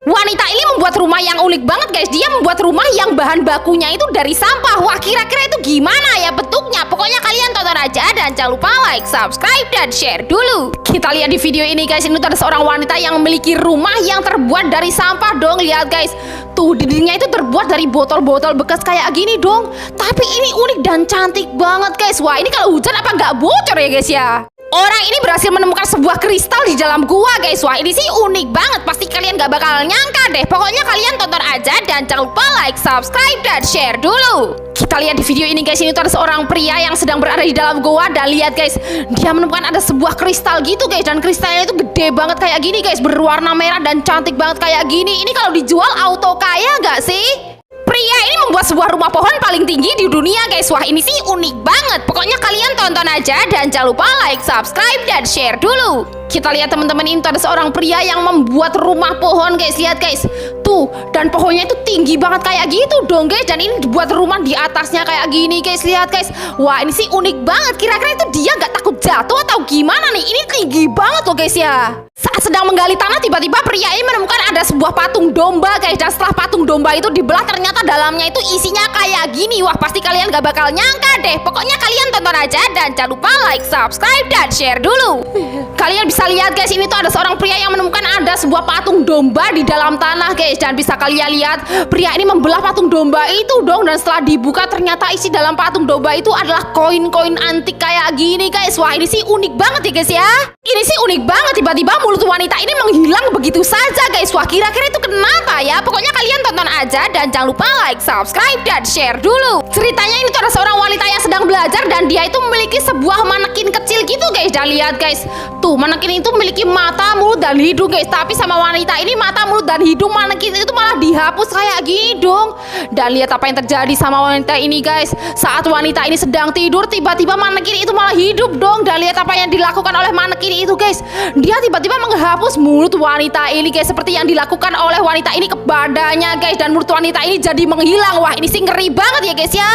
Wanita ini membuat rumah yang unik banget guys. Dia membuat rumah yang bahan bakunya itu dari sampah. Wah, kira-kira itu gimana ya bentuknya? Pokoknya kalian tonton aja dan jangan lupa like, subscribe, dan share dulu. Kita lihat di video ini guys. Ini tuh ada seorang wanita yang memiliki rumah yang terbuat dari sampah dong. Lihat guys. Tuh dindingnya itu terbuat dari botol-botol bekas kayak gini dong. Tapi ini unik dan cantik banget guys. Wah, ini kalau hujan apa nggak bocor ya guys ya? Orang ini berhasil menemukan sebuah kristal di dalam gua guys. Wah, ini sih unik banget. Pasti kalian gak bakal nyangka deh. Pokoknya kalian tonton aja dan jangan lupa like, subscribe, dan share dulu. Kita lihat di video ini guys. Ini tuh ada seorang pria yang sedang berada di dalam gua. Dan lihat guys, dia menemukan ada sebuah kristal gitu guys. Dan kristalnya itu gede banget kayak gini guys, berwarna merah dan cantik banget kayak gini. Ini kalau dijual auto kaya gak sih? Pria ini membuat sebuah rumah pohon paling tinggi di dunia guys. Wah, ini sih unik banget. Pokoknya kalian tonton aja dan jangan lupa like, subscribe, dan share dulu. Kita lihat teman-teman, ini tuh ada seorang pria yang membuat rumah pohon guys. Lihat guys. Tuh, dan pohonnya itu tinggi banget kayak gitu dong guys. Dan ini dibuat rumah di atasnya kayak gini guys. Lihat guys. Wah, ini sih unik banget. Kira-kira itu dia gak takut jatuh atau gimana nih? Ini tinggi banget loh guys ya. Saat sedang menggali tanah, tiba-tiba pria ini menemukan ada sebuah patung domba guys. Dan setelah patung domba itu dibelah, ternyata dalamnya itu isinya kayak gini. Wah, pasti kalian gak bakal nyangka deh. Pokoknya kalian tonton aja dan jangan lupa like, subscribe, dan share dulu. Kalian bisa lihat guys, ini tuh ada seorang pria yang menemukan ada sebuah patung domba di dalam tanah guys. Dan bisa kalian lihat, pria ini membelah patung domba itu dong. Dan setelah dibuka, ternyata isi dalam patung domba itu adalah koin-koin antik kayak gini guys. Wah, ini sih unik banget ya guys ya. Ini sih unik banget, tiba-tiba mulut wanita ini menghilang begitu saja guys. Wah, kira-kira itu kenapa ya? Pokoknya kalian tonton aja dan jangan lupa like, subscribe, dan share dulu. Ceritanya ini tuh ada seorang wanita yang sedang belajar dan dia itu memiliki sebuah manekin kecil gitu guys. Dan lihat guys, tuh manekin itu memiliki mata, mulut, dan hidung guys. Tapi sama wanita ini mata, mulut, dan hidung manekin itu malah dihapus kayak gini dong. Dan lihat apa yang terjadi sama wanita ini guys. Saat wanita ini sedang tidur, tiba-tiba manekin itu malah hidup dong. Dan lihat apa yang dilakukan oleh manekin itu guys. Dia tiba-tiba menghapus mulut wanita ini guys, seperti yang dilakukan oleh wanita ini ke badannya guys. Dan mulut wanita ini jadi menghilang. Wah, ini sih ngeri banget ya guys ya.